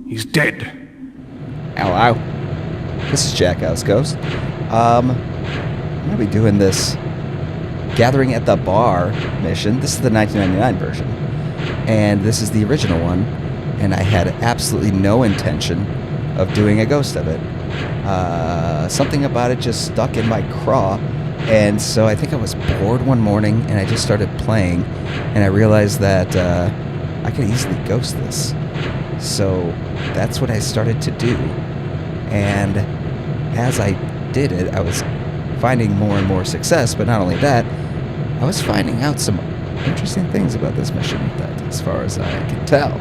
He's dead. Ow, ow. This is Jackass Ghost. I'm gonna be doing this Gathering at the Bar mission. This is the 1999 version. And this is the original one. And I had absolutely no intention of doing a ghost of it. Something about it just stuck in my craw. And so I think I was bored one morning and I just started playing. And I realized that I could easily ghost this. So that's what I started to do. And as I did it, I was finding more and more success. But not only that, I was finding out some interesting things about this mission that, as far as I can tell,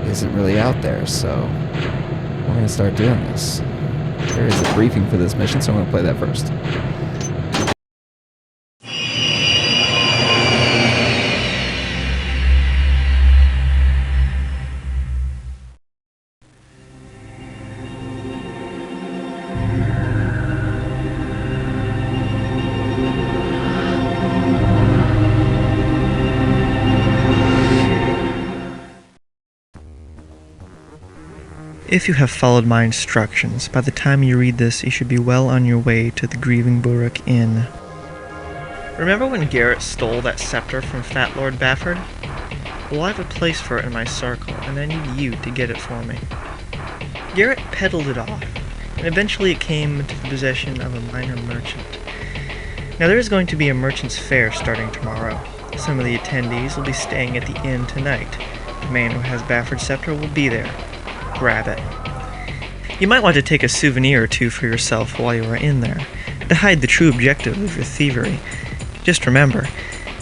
isn't really out there. So we're going to start doing this. There is a briefing for this mission, so I'm going to play that first. If you have followed my instructions, by the time you read this, you should be well on your way to the Grieving Burrock Inn. Remember when Garrett stole that scepter from Fat Lord Bafford? Well, I have a place for it in my circle, and I need you to get it for me. Garrett peddled it off, and eventually it came into the possession of a minor merchant. Now there is going to be a merchant's fair starting tomorrow. Some of the attendees will be staying at the inn tonight. The man who has Bafford's scepter will be there. Grab it. You might want to take a souvenir or two for yourself while you are in there, to hide the true objective of your thievery. Just remember,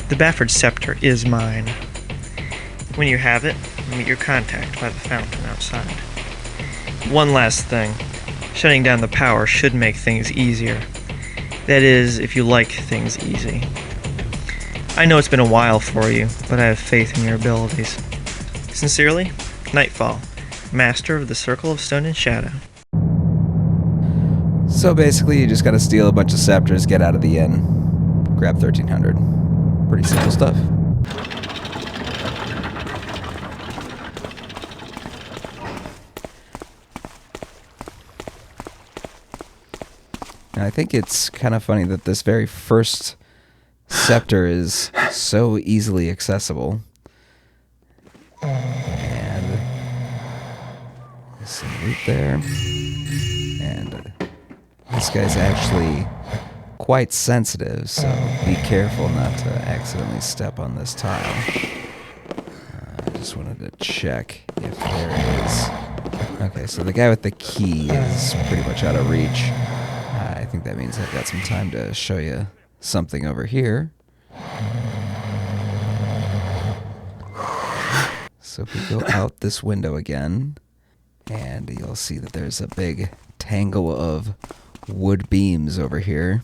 the Bafford scepter is mine. When you have it, meet your contact by the fountain outside. One last thing. Shutting down the power should make things easier. That is, if you like things easy. I know it's been a while for you, but I have faith in your abilities. Sincerely, Nightfall, Master of the Circle of Stone and Shadow. So basically, you just gotta steal a bunch of scepters, get out of the inn, grab 1300. Pretty simple stuff. And I think it's kind of funny that this very first scepter is so easily accessible. And there's some loot there. And this guy's actually quite sensitive, so be careful not to accidentally step on this tile. I just wanted to check if there is... Okay, so the guy with the key is pretty much out of reach. I think that means I've got some time to show you something over here. So if we go out this window again, and you'll see that there's a big tangle of wood beams over here.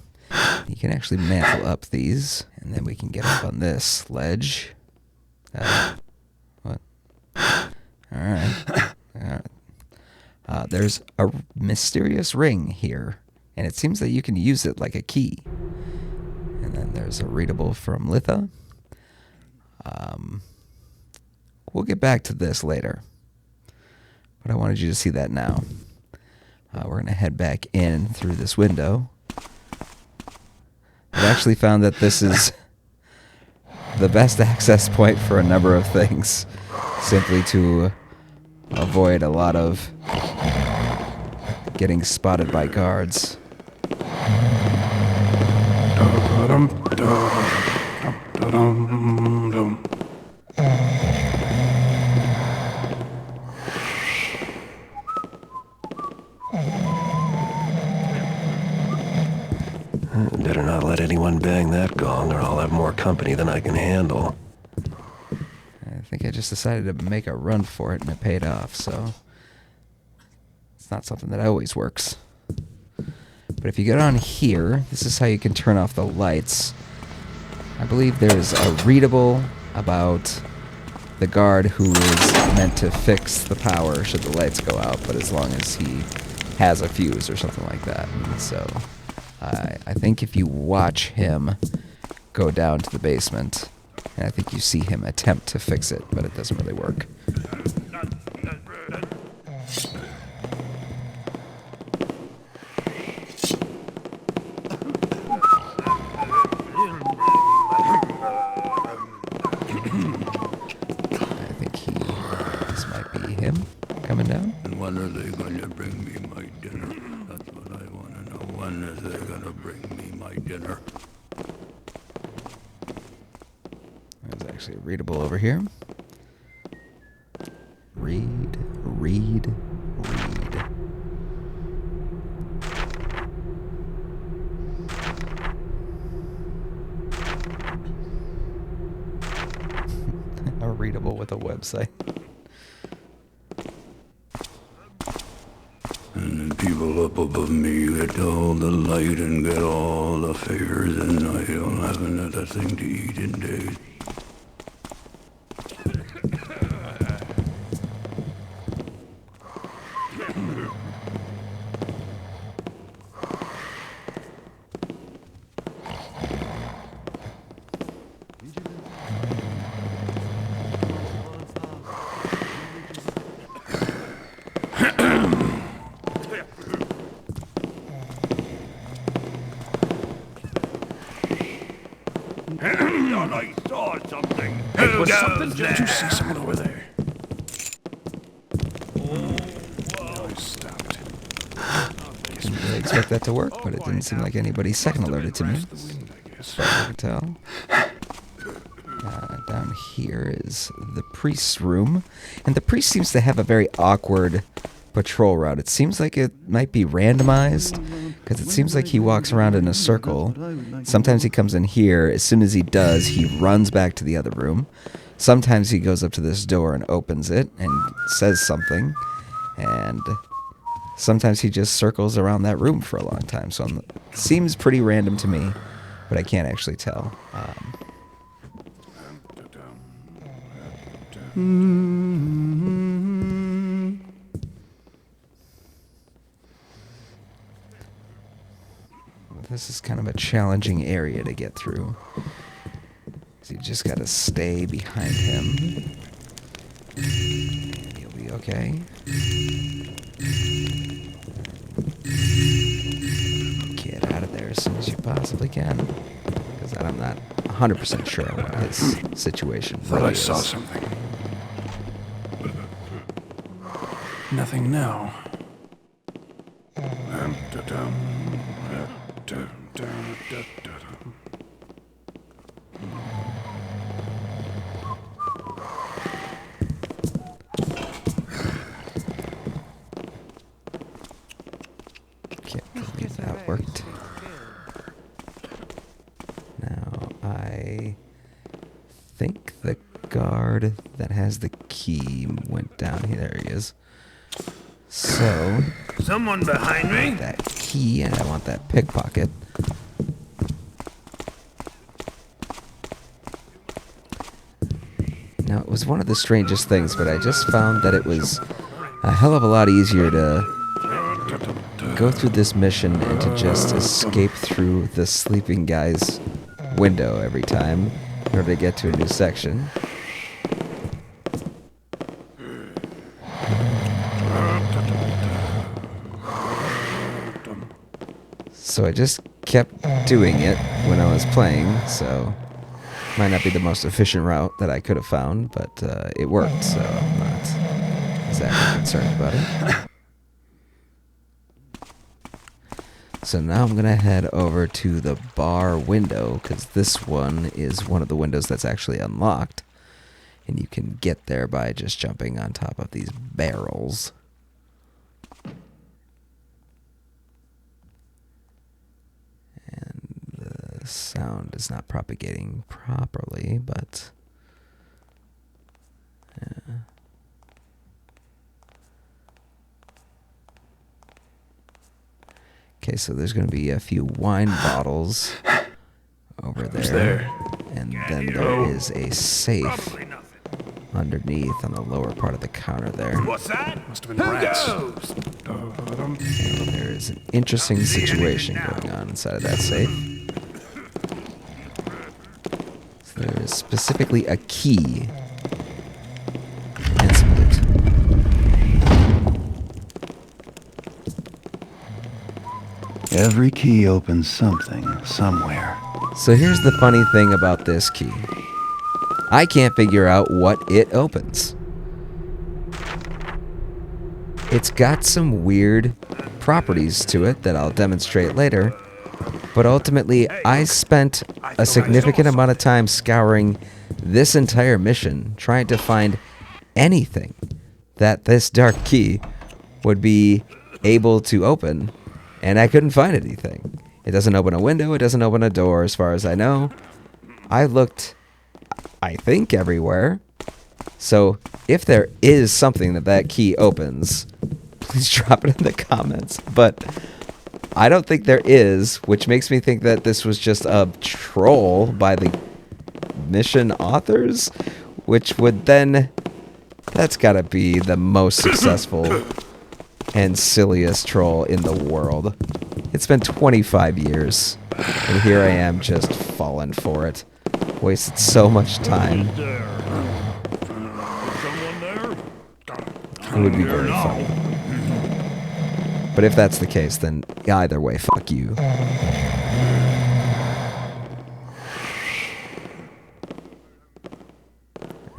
You can actually mantle up these, and then we can get up on this ledge. What? Alright. There's a mysterious ring here, and it seems that you can use it like a key. And then there's a readable from Litha. We'll get back to this later, but I wanted you to see that now. We're going to head back in through this window. I've actually found that this is the best access point for a number of things, simply to avoid a lot of getting spotted by guards. Better not let anyone bang that gong, or I'll have more company than I can handle. I think I just decided to make a run for it, and it paid off, so it's not something that always works. But if you get on here, this is how you can turn off the lights. I believe there's a readable about the guard who is meant to fix the power should the lights go out, but as long as he has a fuse or something like that. And so I think if you watch him go down to the basement, and I think you see him attempt to fix it, but it doesn't really work. be him coming down. And when are they going to bring me my dinner? That's what I want to know. When is they going to bring me my dinner? There's actually readable over here. Read, read, read. A readable with a website. And then people up above me get all the light and get all the favors, and I don't have another thing to eat in days. I saw something. Hey, was something? Did you see someone over there? Oh, I stopped. Didn't really expect that to work, but it didn't seem like anybody second alerted to me. As far as I can tell. Down here is the priest's room. And the priest seems to have a very awkward patrol route. It seems like it might be randomized, because it seems like he walks around in a circle. Sometimes he comes in here. As soon as he does, he runs back to the other room. Sometimes he goes up to this door and opens it and says something. And sometimes he just circles around that room for a long time. So it seems pretty random to me, but I can't actually tell. This is kind of a challenging area to get through. So you just gotta stay behind him. And you'll be okay. Get out of there as soon as you possibly can. Because I'm not 100% sure what his situation Thought really I saw is. something. Nothing now. Can't believe that worked. Now, I think the guard that has the key went down here. There he is. So, Someone behind me? that key, and I want that pickpocket. Now, it was one of the strangest things, but I just found that it was a hell of a lot easier to go through this mission and to just escape through the sleeping guy's window every time in order to get to a new section. So I just kept doing it when I was playing, so might not be the most efficient route that I could have found, but it worked, so I'm not exactly concerned about it. So now I'm going to head over to the bar window, because this one is one of the windows that's actually unlocked, and you can get there by just jumping on top of these barrels. The sound is not propagating properly, but yeah. Okay, so there's going to be a few wine bottles over there, and then there is a safe underneath on the lower part of the counter there. What's that? Must have been rats. And there is an interesting situation going on inside of that safe. So there is specifically a key and some loot. Every key opens something, somewhere. So here's the funny thing about this key. I can't figure out what it opens. It's got some weird properties to it that I'll demonstrate later. But ultimately, I spent a significant amount of time scouring this entire mission, trying to find anything that this dark key would be able to open, and I couldn't find anything. It doesn't open a window, it doesn't open a door, as far as I know. I looked, I think, everywhere. So, if there is something that key opens, please drop it in the comments. But I don't think there is, which makes me think that this was just a troll by the mission authors, which would then... That's gotta be the most successful and silliest troll in the world. It's been 25 years, and here I am just falling for it. Wasted so much time. It would be very funny. But if that's the case, then either way, fuck you.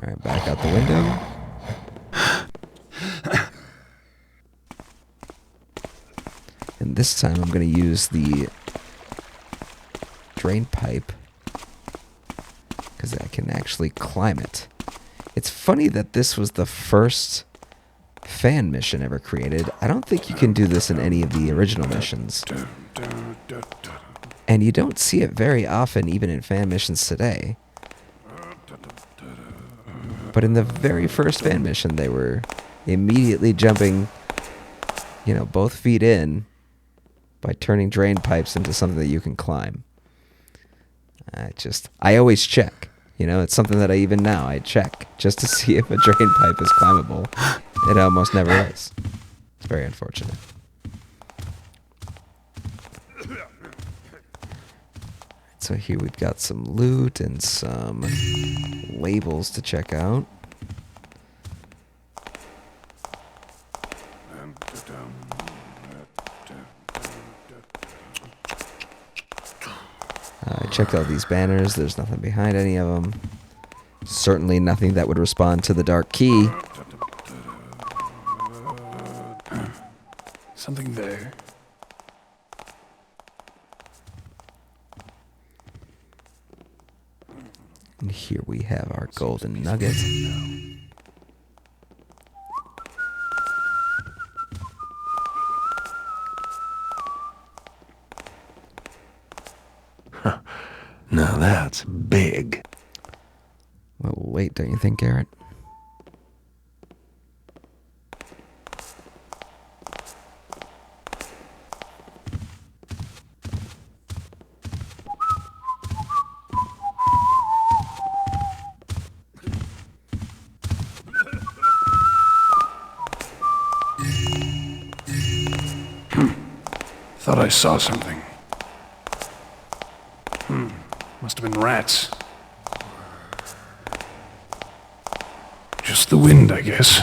Alright, back out the window. And this time I'm going to use the drain pipe because I can actually climb it. It's funny that this was the first fan mission ever created. I don't think you can do this in any of the original missions. And you don't see it very often even in fan missions today. But in the very first fan mission, they were immediately jumping, you know, both feet in by turning drain pipes into something that you can climb. I always check. You know, it's something that I check just to see if a drain pipe is climbable. It almost never is. It's very unfortunate. So here we've got some loot and some labels to check out. I checked out these banners. There's nothing behind any of them. Certainly nothing that would respond to the dark key. Something there. And here we have our golden nugget. Now that's big. Well, wait, don't you think, Garrett? Thought I saw something. Must have been rats. Just the wind, I guess.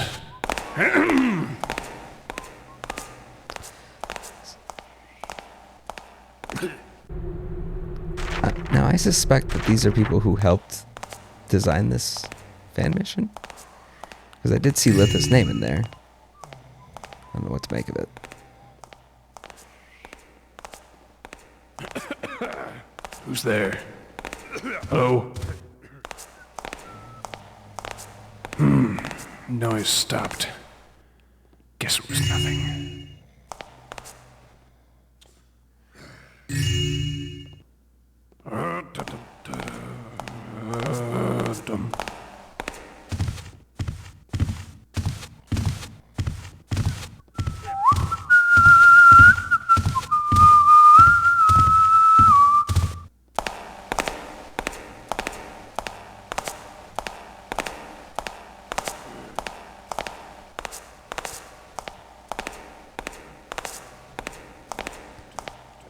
Now, I suspect that these are people who helped design this fan mission. Because I did see Litha's name in there. I don't know what to make of it. Who's there? Hello? Noise stopped. Guess it was nothing.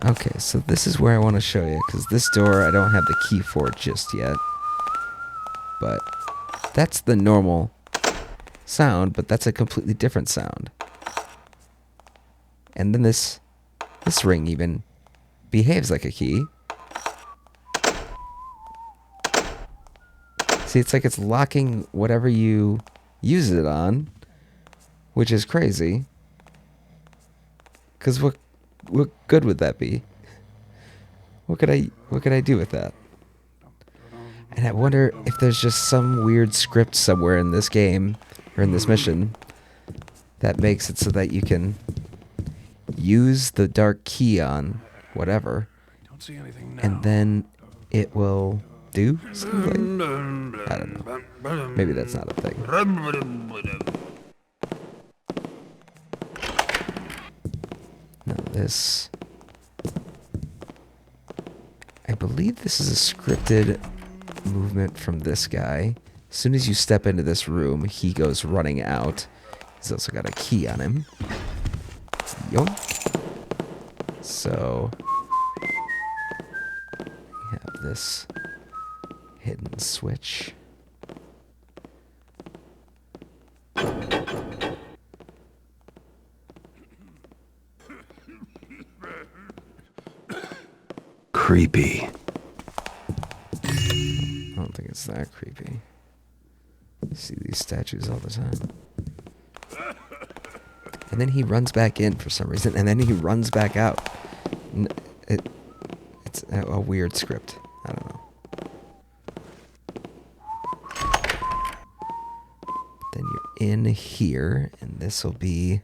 Okay, so this is where I want to show you, because this door I don't have the key for just yet. But that's the normal sound, but that's a completely different sound. And then this ring even behaves like a key. See, it's like it's locking whatever you use it on, which is crazy. Because what good would that be? What could I do with that? And I wonder if there's just some weird script somewhere in this game, or in this mission, that makes it so that you can use the dark key on whatever, Don't see anything now. and then it will do something. I don't know. Maybe that's not a thing. No, this... I believe this is a scripted movement from this guy. As soon as you step into this room, he goes running out. He's also got a key on him. Yoink. So, we have this hidden switch. Creepy. I don't think it's that creepy. You see these statues all the time. And then he runs back in for some reason, and then he runs back out. It's a weird script. I don't know. Then you're in here, and this will be,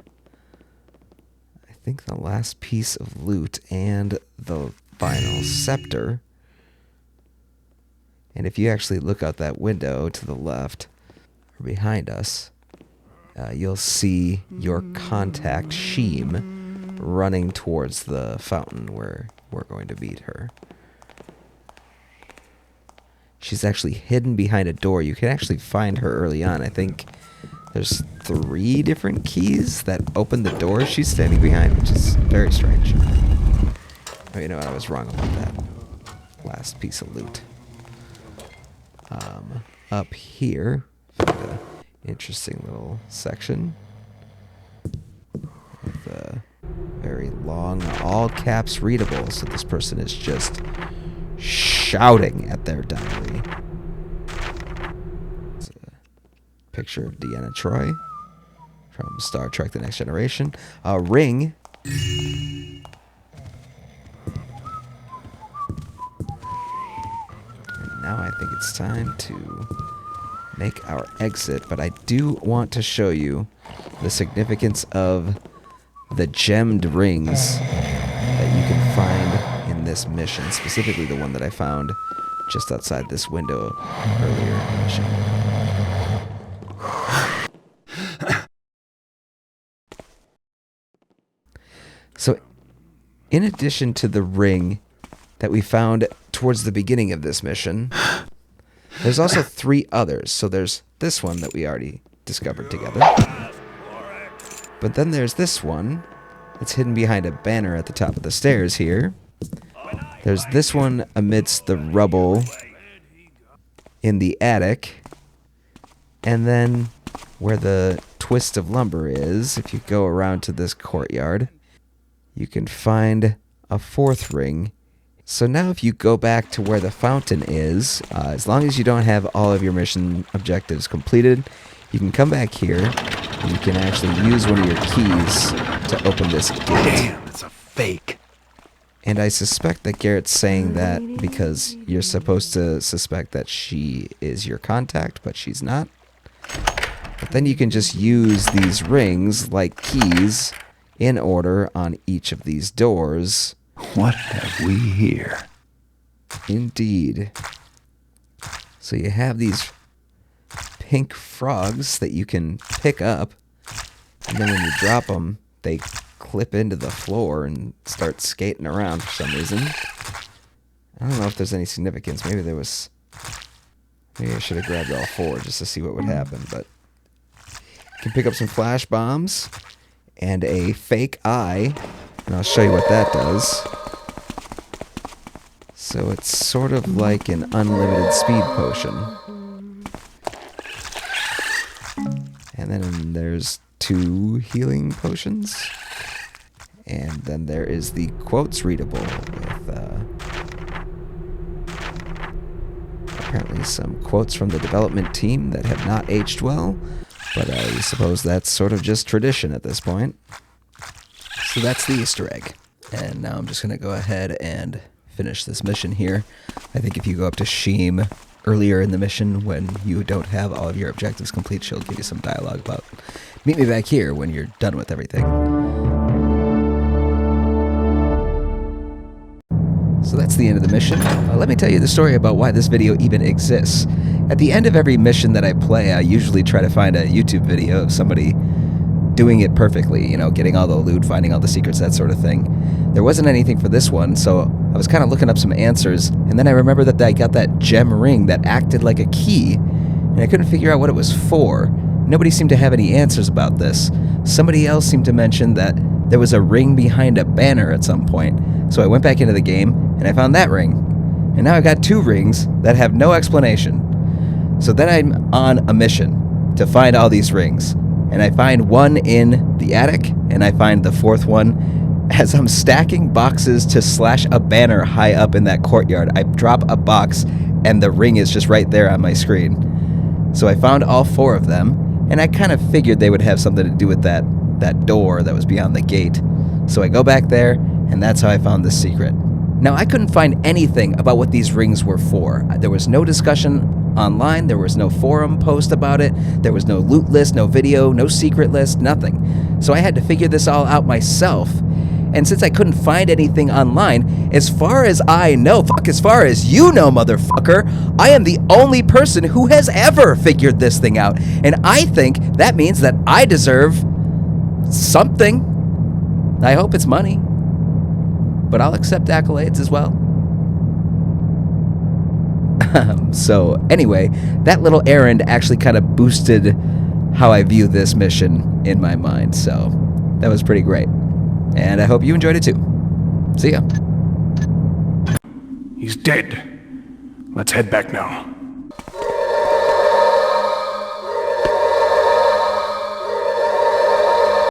I think, the last piece of loot and the final scepter. And if you actually look out that window to the left, or behind us, you'll see your contact, Sheem, running towards the fountain where we're going to meet her. She's actually hidden behind a door. You can actually find her early on. I think there's 3 different keys that open the door she's standing behind, which is very strange. Oh, you know what? I was wrong about that last piece of loot. Up here, found an interesting little section with a very long, all caps readable. So this person is just shouting at their diary. It's a picture of Deanna Troi from Star Trek: The Next Generation. A ring. Now I think it's time to make our exit, but I do want to show you the significance of the gemmed rings that you can find in this mission, specifically the one that I found just outside this window earlier in the mission. So, in addition to the ring that we found towards the beginning of this mission, there's also 3 others. So there's this one that we already discovered together. But then there's this one that's hidden behind a banner at the top of the stairs here. There's this one amidst the rubble in the attic. And then where the twist of lumber is, if you go around to this courtyard, you can find a 4th ring. So now if you go back to where the fountain is, as long as you don't have all of your mission objectives completed, you can come back here and you can actually use one of your keys to open this gate. Damn, it's a fake. And I suspect that Garrett's saying that because you're supposed to suspect that she is your contact, but she's not. But then you can just use these rings like keys in order on each of these doors. What have we here? Indeed. So you have these pink frogs that you can pick up, and then when you drop them, they clip into the floor and start skating around for some reason. I don't know if there's any significance. Maybe I should have grabbed all 4 just to see what would happen, but you can pick up some flash bombs and a fake eye, and I'll show you what that does. So it's sort of like an unlimited speed potion. And then there's 2 healing potions. And then there is the quotes readable with apparently some quotes from the development team that have not aged well. But I suppose that's sort of just tradition at this point. So that's the Easter egg. And now I'm just going to go ahead and finish this mission here. I think if you go up to Sheem earlier in the mission when you don't have all of your objectives complete, she'll give you some dialogue about meet me back here when you're done with everything. So that's the end of the mission. Let me tell you the story about why this video even exists. At the end of every mission that I play, I usually try to find a YouTube video of somebody doing it perfectly, you know, getting all the loot, finding all the secrets, that sort of thing. There wasn't anything for this one, so I was kind of looking up some answers, and then I remembered that I got that gem ring that acted like a key, and I couldn't figure out what it was for. Nobody seemed to have any answers about this. Somebody else seemed to mention that there was a ring behind a banner at some point, so I went back into the game, and I found that ring. And now I got 2 rings that have no explanation. So then I'm on a mission to find all these rings. And I find one in the attic, and I find the 4th one as I'm stacking boxes to slash a banner high up in that courtyard. I drop a box, and the ring is just right there on my screen. So I found all 4 of them, and I kind of figured they would have something to do with that door that was beyond the gate. So I go back there, and that's how I found this secret. Now, I couldn't find anything about what these rings were for. There was no discussion online, there was no forum post about it, there was no loot list, no video, no secret list, nothing. So I had to figure this all out myself. And since I couldn't find anything online, as far as I know, as far as you know, motherfucker, I am the only person who has ever figured this thing out. And I think that means that I deserve something. I hope it's money, but I'll accept accolades as well. So anyway, that little errand actually kind of boosted how I view this mission in my mind. So that was pretty great. And I hope you enjoyed it too. See ya. He's dead. Let's head back now.